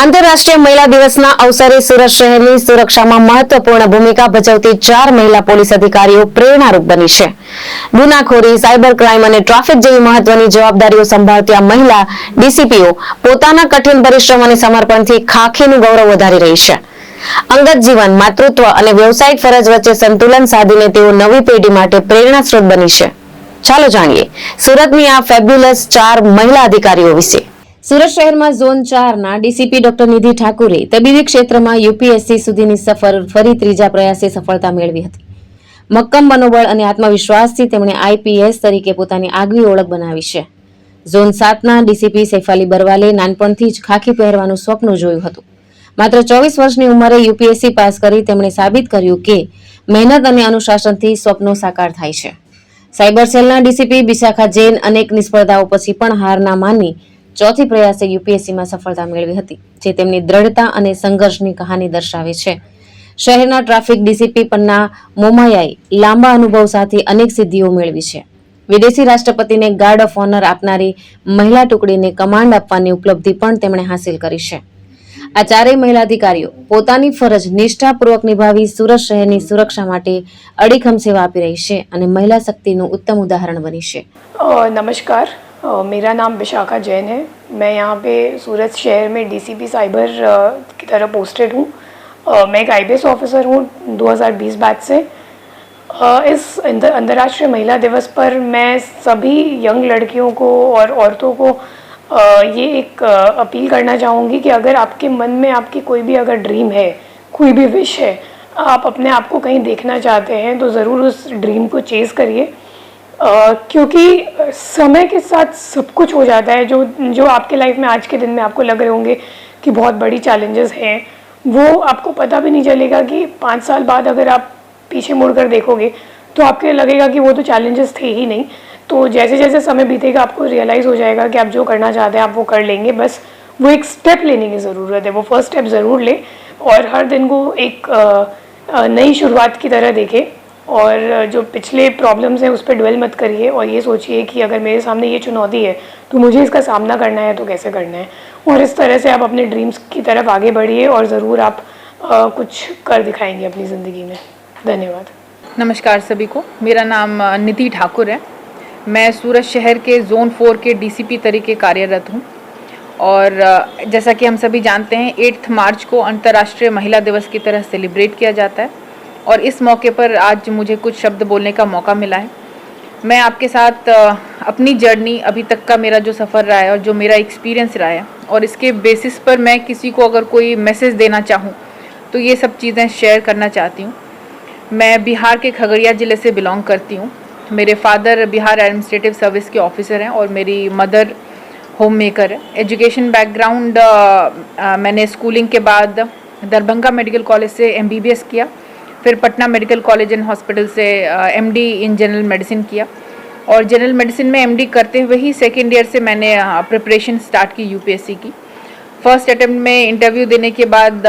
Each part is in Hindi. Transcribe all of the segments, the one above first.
આંતરરાષ્ટ્રીય મહિલા દિવસના અવસરે સુરત શહેરની સુરક્ષામાં મહત્વપૂર્ણ ભૂમિકા ભજવતી 4 મહિલા પોલીસ અધિકારીઓ પ્રેરણારૂપ બની છે. ગુનાખોરી, સાયબર ક્રાઇમ અને ટ્રાફિક જેવી મહત્વની જવાબદારીઓ સંભાળતી આ મહિલા ડીસીપીઓ પોતાના કઠિન પરિશ્રમ અને સમર્પણથી ખાખીનું ગૌરવ વધારી રહી છે. અંગત જીવન, માતૃત્વ અને વ્યવસાયિક ફરજ વચ્ચે સંતુલન સાધીને તેઓ નવી પેઢી માટે પ્રેરણા સ્ત્રોત બની છે. ચાલો જાણીએ સુરતની આ ફેબ્યુલસ 4 મહિલા અધિકારીઓ વિશે. સુરત શહેરમાં ઝોન 4 ના ડીસીપી ડોક્ટર નિધિ ઠાકુરે તબીબી ક્ષેત્રમાં યુપીએસસી સુધીની સફર ફરી ત્રીજા પ્રયાસે સફળતા મેળવી હતી. મક્કમ મનોબળ અને આત્મવિશ્વાસથી તેમણે આઈપીએસ તરીકે પોતાની આગવી ઓળખ બનાવી છે. ઝોન 7 ના ડીસીપી સૈફાલી બરવાલે નાનપણથી જ ખાખી પહેરવાનું સ્વપ્ન જોયું હતું. માત્ર 24 વર્ષની ઉંમરે યુપીએસસી પાસ કરી તેમણે સાબિત કર્યું કે મહેનત અને અનુશાસનથી સ્વપ્નો સાકાર થાય છે. સાયબર સેલના ડીસીપી બિશાખા જૈન અનેક નિષ્ફળતાઓ પછી પણ હાર ના માની ચોથી પ્રયાસે યુપીએસસીમાં સફળતા મેળવી હતી, જે તેમની દ્રઢતા અને સંઘર્ષની કહાની દર્શાવે છે. શહેરના ટ્રાફિક ડીસીપી પન્ના મોમાયાએ લાંબા અનુભવ સાથે અનેક સિદ્ધિઓ મેળવી છે. વિદેશી રાષ્ટ્રપતિને ગાર્ડ ઓફ ઓનર આપનારી મહિલા ટુકડીને કમાન્ડ આપવાની ઉપલબ્ધિ પણ તેમણે હાંસિલ કરી છે. આ ચારેય મહિલા અધિકારીઓ પોતાની ફરજ નિષ્ઠાપૂર્વક નિભાવી સુરત શહેરની સુરક્ષા માટે અડીખમ સેવા આપી રહી છે અને મહિલા શક્તિનું उत्तम उदाहरण बनी है. नमस्कार, मेरा नाम बिशाखा जैन है. मैं यहाँ पे सूरत शहर में डीसीपी साइबर की तरह पोस्टेड हूँ. मैं एक आईपीएस ऑफिसर हूँ 2020 बैच से. इस अंतर्राष्ट्रीय महिला दिवस पर मैं सभी यंग लड़कियों को और औरतों को ये एक अपील करना चाहूँगी कि अगर आपके मन में आपकी कोई भी अगर ड्रीम है, कोई भी विश है, आप अपने आप को कहीं देखना चाहते हैं तो ज़रूर उस ड्रीम को चेज़ करिए. क्योंकि समय के साथ सब कुछ हो जाता है. जो आपके लाइफ में आज के दिन में आपको लग रहे होंगे कि बहुत बड़ी चैलेंजेस हैं, वो आपको पता भी नहीं चलेगा कि 5 साल बाद अगर आप पीछे मुड़कर देखोगे तो आपको लगेगा कि वो तो चैलेंजेस थे ही नहीं. तो जैसे जैसे समय बीतेगा आपको रियलाइज़ हो जाएगा कि आप जो करना चाहते हैं आप वो कर लेंगे. बस वो एक स्टेप लेने की ज़रूरत है. वो फर्स्ट स्टेप ज़रूर लें और हर दिन को एक नई शुरुआत की तरह देखें. और जो पिछले प्रॉब्लम्स हैं उस पर ड्वेल मत करिए और ये सोचिए कि अगर मेरे सामने ये चुनौती है तो मुझे इसका सामना करना है तो कैसे करना है. और इस तरह से आप अपने ड्रीम्स की तरफ आगे बढ़िए और ज़रूर आप कुछ कर दिखाएंगे अपनी ज़िंदगी में. धन्यवाद. नमस्कार सभी को, मेरा नाम निधि ठाकुर है. मैं सूरत शहर के ज़ोन 4 के डीसीपी तरीके कार्यरत हूँ. और जैसा कि हम सभी जानते हैं 8 मार्च को अंतर्राष्ट्रीय महिला दिवस की तरह सेलिब्रेट किया जाता है और इस मौके पर आज मुझे कुछ शब्द बोलने का मौका मिला है. मैं आपके साथ अपनी जर्नी, अभी तक का मेरा जो सफ़र रहा है और जो मेरा एक्सपीरियंस रहा है और इसके बेसिस पर मैं किसी को अगर कोई मैसेज देना चाहूँ तो ये सब चीज़ें शेयर करना चाहती हूँ. मैं बिहार के खगड़िया ज़िले से बिलोंग करती हूँ. मेरे फादर बिहार एडमिनिस्ट्रेटिव सर्विस के ऑफिसर हैं और मेरी मदर होम मेकर है. एजुकेशन बैकग्राउंड मैंने स्कूलिंग के बाद दरभंगा मेडिकल कॉलेज से MBBS किया, फिर Patna medical college and hospital से MD इन जनरल मेडिसिन किया और जनरल मेडिसिन में MD करते हुए ही सेकेंड ईयर से मैंने प्रिपरेशन स्टार्ट की यूपीएससी की. फर्स्ट अटेम्प्ट में इंटरव्यू देने के बाद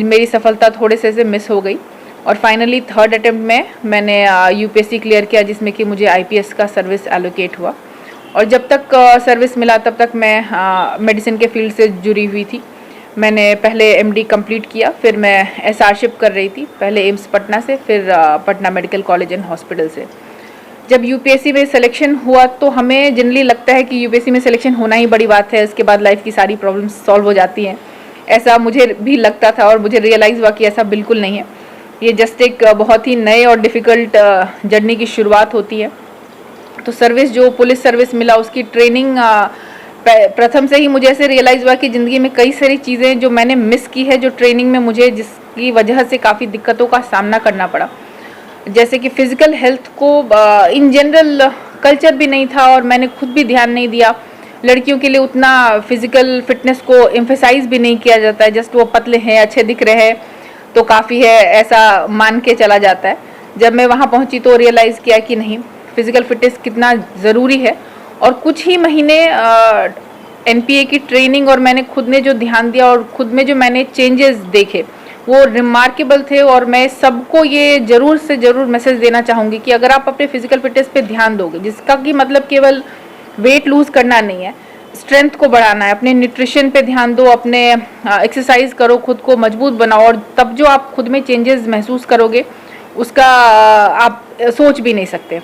मेरी सफलता थोड़े से मिस हो गई और फाइनली थर्ड अटेम्प्ट में मैंने यूपीएससी क्लियर किया, जिसमें कि मुझे आईपीएस का सर्विस एलोकेट हुआ. और जब तक सर्विस मिला तब तक मैं मेडिसिन के फील्ड से जुड़ी हुई थी. मैंने पहले MD कंप्लीट किया, फिर मैं SRशिप कर रही थी, पहले एम्स पटना से, फिर Patna medical college and hospital से. जब यूपीएससी में सिलेक्शन हुआ तो हमें जनरली लगता है कि यूपीएससी में सिलेक्शन होना ही बड़ी बात है, इसके बाद लाइफ की सारी प्रॉब्लम्स सॉल्व हो जाती हैं. ऐसा मुझे भी लगता था और मुझे रियलाइज़ हुआ कि ऐसा बिल्कुल नहीं है. ये जस्ट एक बहुत ही नए और डिफ़िकल्ट जर्नी की शुरुआत होती है. तो सर्विस, जो पुलिस सर्विस मिला, उसकी ट्रेनिंग प्रथम से ही मुझे ऐसे रियलाइज़ हुआ कि ज़िंदगी में कई सारी चीज़ें जो मैंने मिस की है, जो ट्रेनिंग में मुझे जिसकी वजह से काफ़ी दिक्कतों का सामना करना पड़ा. जैसे कि फ़िज़िकल हेल्थ को इन जनरल कल्चर भी नहीं था और मैंने खुद भी ध्यान नहीं दिया. लड़कियों के लिए उतना फ़िज़िकल फिटनेस को एम्फेसाइज़ भी नहीं किया जाता है. जस्ट वो पतले हैं, अच्छे दिख रहे हैं तो काफ़ी है, ऐसा मान के चला जाता है. जब मैं वहाँ पहुँची तो रियलाइज़ किया कि नहीं, फ़िज़िकल फिटनेस कितना ज़रूरी है. और कुछ ही महीने NPA की ट्रेनिंग और मैंने खुद ने जो ध्यान दिया और खुद में जो मैंने चेंजेस देखे वो रिमार्केबल थे. और मैं सबको ये ज़रूर से ज़रूर मैसेज देना चाहूँगी कि अगर आप अपने फ़िज़िकल फिटनेस पे ध्यान दोगे, जिसका कि मतलब केवल वेट लूज़ करना नहीं है, स्ट्रेंथ को बढ़ाना है, अपने न्यूट्रिशन पे ध्यान दो, अपने एक्सरसाइज करो, खुद को मजबूत बनाओ, और तब जो आप खुद में चेंजेस महसूस करोगे उसका आप सोच भी नहीं सकते।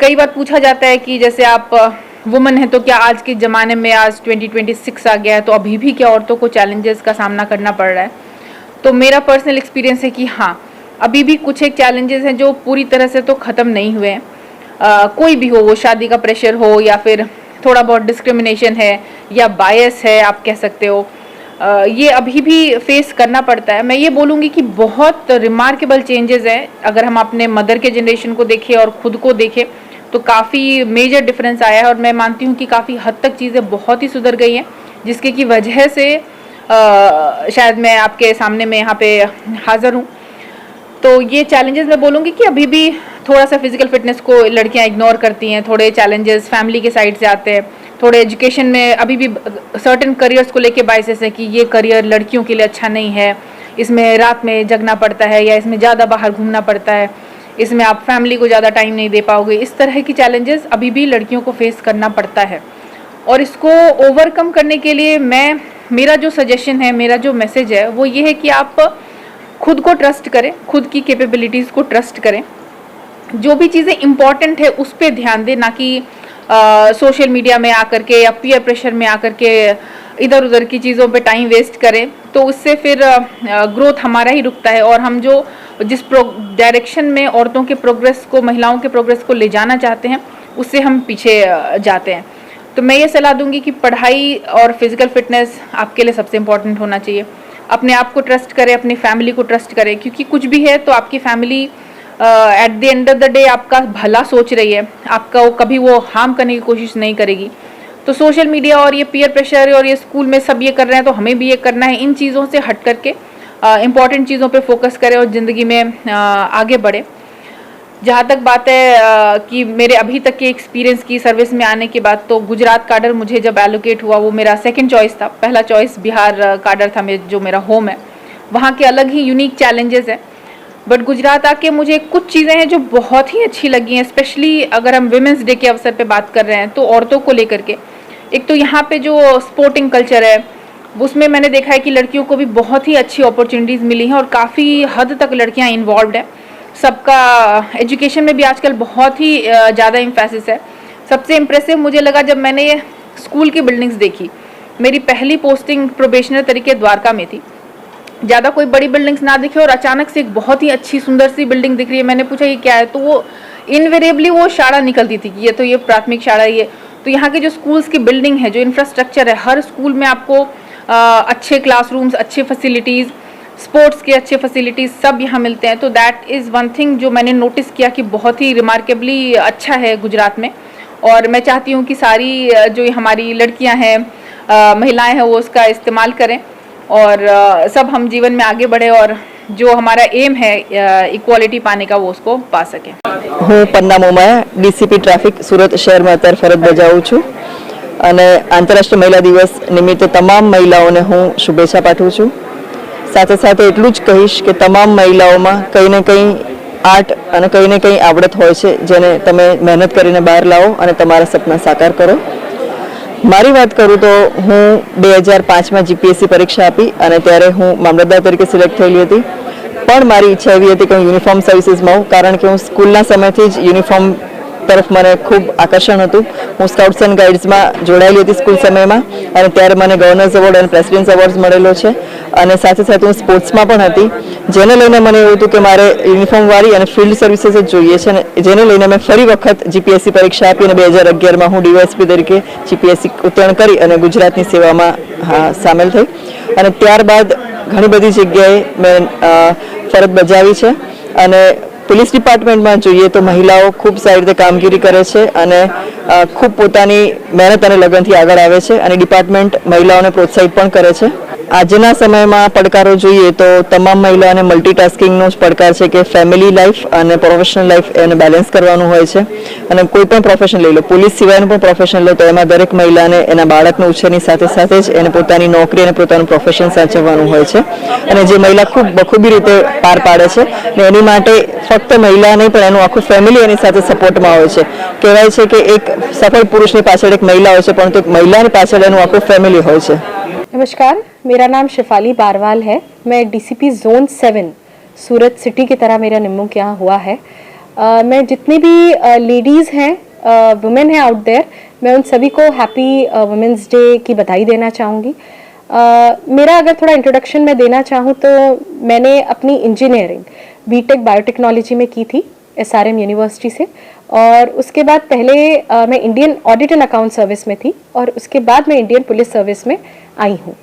कई बार पूछा जाता है कि जैसे आप वुमन है तो क्या आज के ज़माने में, आज 2026 आ गया है, तो अभी भी क्या औरतों को चैलेंजेस का सामना करना पड़ रहा है? तो मेरा पर्सनल एक्सपीरियंस है कि हाँ, अभी भी कुछ एक चैलेंजेस हैं जो पूरी तरह से तो ख़त्म नहीं हुए हैं। कोई भी हो, वो शादी का प्रेशर हो या फिर थोड़ा बहुत डिस्क्रिमिनेशन है या बायस है आप कह सकते हो, ये अभी भी फेस करना पड़ता है। मैं ये बोलूँगी कि बहुत रिमार्केबल चेंजेस हैं। अगर हम अपने मदर के जनरेशन को देखें और ख़ुद को देखें तो काफ़ी मेजर डिफरेंस आया है, और मैं मानती हूँ कि काफ़ी हद तक चीज़ें बहुत ही सुधर गई हैं, जिसके की वजह से शायद मैं आपके सामने में यहाँ पे हाज़िर हूँ। तो ये चैलेंजेस मैं बोलूँगी कि अभी भी थोड़ा सा फिजिकल फिटनेस को लड़कियाँ इग्नोर करती हैं, थोड़े चैलेंजेस फैमिली के साइड से आते हैं, थोड़े एजुकेशन में अभी भी सर्टेन करियर्स को लेके बाइसेस है कि ये करियर लड़कियों के लिए अच्छा नहीं है, इसमें रात में जगना पड़ता है या इसमें ज़्यादा बाहर घूमना पड़ता है, इसमें आप फैमिली को ज़्यादा टाइम नहीं दे पाओगे। इस तरह की चैलेंजेस अभी भी लड़कियों को फेस करना पड़ता है, और इसको ओवरकम करने के लिए मेरा जो सजेशन है, मेरा जो मैसेज है वो ये है कि आप खुद को ट्रस्ट करें, खुद की कैपेबिलिटीज़ को ट्रस्ट करें, जो भी चीज़ें इम्पॉर्टेंट है उस पर ध्यान दें, ना कि सोशल मीडिया में आकर के या पीयर प्रेशर में आकर के इधर उधर की चीज़ों पे टाइम वेस्ट करें। तो उससे फिर ग्रोथ हमारा ही रुकता है, और हम जिस डायरेक्शन में औरतों के प्रोग्रेस को, महिलाओं के प्रोग्रेस को ले जाना चाहते हैं, उससे हम पीछे जाते हैं। तो मैं ये सलाह दूंगी कि पढ़ाई और फिजिकल फिटनेस आपके लिए सबसे इम्पॉर्टेंट होना चाहिए। अपने आप को ट्रस्ट करें, अपनी फैमिली को ट्रस्ट करें, क्योंकि कुछ भी है तो आपकी family at the end of the day आपका भला सोच रही है, आपका कभी वो हार्म करने की कोशिश नहीं करेगी। तो सोशल मीडिया और ये पीयर प्रेशर और ये स्कूल में सब ये कर रहे हैं तो हमें भी ये करना है, इन चीज़ों से हट करके इम्पॉर्टेंट चीज़ों पे फोकस करें और ज़िंदगी में आगे बढ़े। जहाँ तक बात है कि मेरे अभी तक के एक्सपीरियंस की, सर्विस में आने के बाद, तो गुजरात काडर मुझे जब एलोकेट हुआ वो मेरा सेकंड चॉइस था। पहला चॉइस बिहार काडर था, जो मेरा होम है। वहाँ के अलग ही यूनिक चैलेंजेस हैं, बट गुजरात आके मुझे कुछ चीज़ें हैं जो बहुत ही अच्छी लगी हैं, स्पेशली अगर हम विमेंस डे के अवसर पे बात कर रहे हैं तो औरतों को लेकर के। एक तो यहाँ पे जो स्पोर्टिंग कल्चर है उसमें मैंने देखा है कि लड़कियों को भी बहुत ही अच्छी अपॉर्चुनिटीज़ मिली हैं और काफ़ी हद तक लड़कियाँ इन्वॉल्व हैं। सबका एजुकेशन में भी आजकल बहुत ही ज़्यादा इम्फेसिस है। सबसे इम्प्रेसिव मुझे लगा जब मैंने ये स्कूल की बिल्डिंग्स देखी। मेरी पहली पोस्टिंग प्रोबेशनर तरीके द्वारका में थी, ज़्यादा कोई बड़ी बिल्डिंग्स ना दिखे और अचानक से एक बहुत ही अच्छी सुंदर सी बिल्डिंग दिख रही है। मैंने पूछा ये क्या है, तो वो इनवेरिएबली वो शाला निकलती थी कि ये प्राथमिक शाला ये। तो यहाँ के जो स्कूल्स की बिल्डिंग है, जो इंफ्रास्ट्रक्चर है, हर स्कूल में आपको अच्छे क्लासरूम्स, अच्छे फैसिलिटीज़, स्पोर्ट्स के अच्छे फैसिलिटीज़ सब यहाँ मिलते हैं। तो दैट इज़ वन थिंग जो मैंने नोटिस किया कि बहुत ही रिमार्केबली अच्छा है गुजरात में। और मैं चाहती हूँ कि सारी जो हमारी लड़कियाँ हैं, महिलाएं हैं, वो उसका इस्तेमाल करें और सब हम जीवन में आगे बढ़े और जो हमारा एम है इक्वालिटी पाने का वो उसको पा सकें। હું પન્ના મોમાયા ડીસીપી ટ્રાફિક સુરત શહેરમાં અત્યારે ફરજ બજાવું છું અને આંતરરાષ્ટ્રીય મહિલા દિવસ નિમિત્તે તમામ મહિલાઓને હું શુભેચ્છા પાઠવું છું। સાથે સાથે એટલું જ કહીશ કે તમામ મહિલાઓમાં કંઈ ને કંઈ આર્ટ અને કંઈ ને કંઈ આવડત હોય છે જેને તમે મહેનત કરીને બહાર લાવો અને તમારા સપના સાકાર કરો। મારી વાત કરું તો હું 2005માં જીપીએસસી પરીક્ષા આપી અને ત્યારે હું મામલતદાર તરીકે સિલેક્ટ થયેલી હતી। પણ મારી ઈચ્છા એવી હતી કે હું યુનિફોર્મ સર્વિસીસમાં હોઉં, કારણ કે હું સ્કૂલના સમયથી જ યુનિફોર્મ તરફ મને ખૂબ આકર્ષણ હતું। હું સ્કાઉટ્સ એન્ડ ગાઈડ્સમાં જોડાયેલી હતી સ્કૂલ સમયમાં અને ત્યારે મને ગવર્નર્સ એવોર્ડ અને પ્રેસિડેન્ટ્સ એવોર્ડ મળેલો છે અને સાથે સાથે હું સ્પોર્ટ્સમાં પણ હતી, જેને લઈને મને એવું હતું કે મારે યુનિફોર્મવાળી અને ફિલ્ડ સર્વિસીસ જ જોઈએ છે, જેને લઈને મેં ફરી વખત જીપીએસસી પરીક્ષા આપી અને 2011માં હું ડીવાયએસપી તરીકે જીપીએસસી ઉત્તીર્ણ કરી અને ગુજરાતની સેવામાં સામેલ થઈ અને ત્યારબાદ ઘણી બધી જગ્યાએ મેં ફરજ બજાવી છે। અને પોલીસ ડિપાર્ટમેન્ટમાં જોઈએ તો મહિલાઓ ખૂબ સારી રીતે કામગીરી કરે છે અને ખૂબ પોતાની મહેનત અને લગનથી આગળ આવે છે અને ડિપાર્ટમેન્ટ મહિલાઓને પ્રોત્સાહિત પણ કરે છે। આજના સમયમાં પડકારો જોઈએ તો તમામ મહિલાઓને મલ્ટીટાસ્કિંગનો જ પડકાર છે કે ફેમિલી લાઈફ અને પ્રોફેશનલ લાઈફ એને બેલેન્સ કરવાનું હોય છે. અને કોઈ પણ પ્રોફેશન લઈ લો, પોલીસ સિવાયનું પણ પ્રોફેશન લો તો એમાં દરેક મહિલાને એના બાળકના ઉછેરની સાથે સાથે જ એને પોતાની નોકરી અને પોતાનું પ્રોફેશન સાચવવાનું હોય છે. અને જે મહિલા ખૂબ બખૂબી રીતે પાર પાડે છે ને એની માટે ફક્ત મહિલા નહીં પણ એનું આખું ફેમિલી એની સાથે સપોર્ટમાં હોય છે. કહેવાય છે કે એક સફળ પુરુષની પાછળ એક મહિલા હોય છે, પરંતુ એક મહિલાની પાછળ એનું આખું ફેમિલી હોય છે. नमस्कार, मेरा नाम शिफाली बारवाल है. मैं डीसीपी जोन 7 सूरत सिटी की तरह मेरा निमणूक यहाँ हुआ है. मैं जितनी भी लेडीज़ हैं, वुमेन हैं आउट देयर, मैं उन सभी को हैप्पी वुमेंस डे की बधाई देना चाहूँगी. मेरा अगर थोड़ा इंट्रोडक्शन मैं देना चाहूँ तो मैंने अपनी इंजीनियरिंग बीटेक बायोटेक्नोलॉजी में की थी SRM यूनिवर्सिटी से. और उसके बाद पहले मैं Indian audit and account service में थी और उसके बाद मैं इंडियन पुलिस सर्विस में आई हूँ.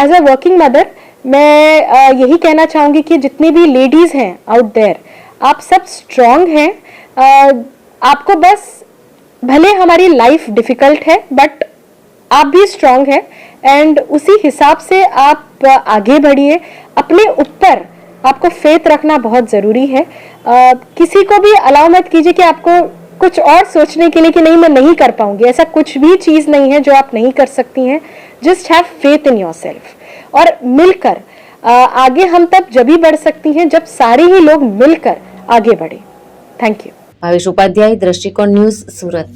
एज अ वर्किंग मदर मैं यही कहना चाहूँगी कि जितनी भी लेडीज़ हैं आउट देयर, आप सब स्ट्रॉन्ग हैं. आपको बस, भले हमारी लाइफ डिफ़िकल्ट है बट आप भी स्ट्रॉन्ग हैं एंड उसी हिसाब से आप आगे बढ़िए. अपने ऊपर आपको फेथ रखना बहुत ज़रूरी है. किसी को भी अलाउ मत कीजिए कि आपको कुछ और सोचने के लिए कि नहीं मैं नहीं कर पाऊंगी. ऐसा कुछ भी चीज़ नहीं है जो आप नहीं कर सकती हैं. Just have faith in yourself और मिलकर आगे हम तब जब भी बढ़ सकती हैं जब सारे ही लोग मिलकर आगे बढ़े. Thank you. ભાવેશ ઉપાધ્યાય, દ્રષ્ટિકોણ ન્યૂઝ, સુરત.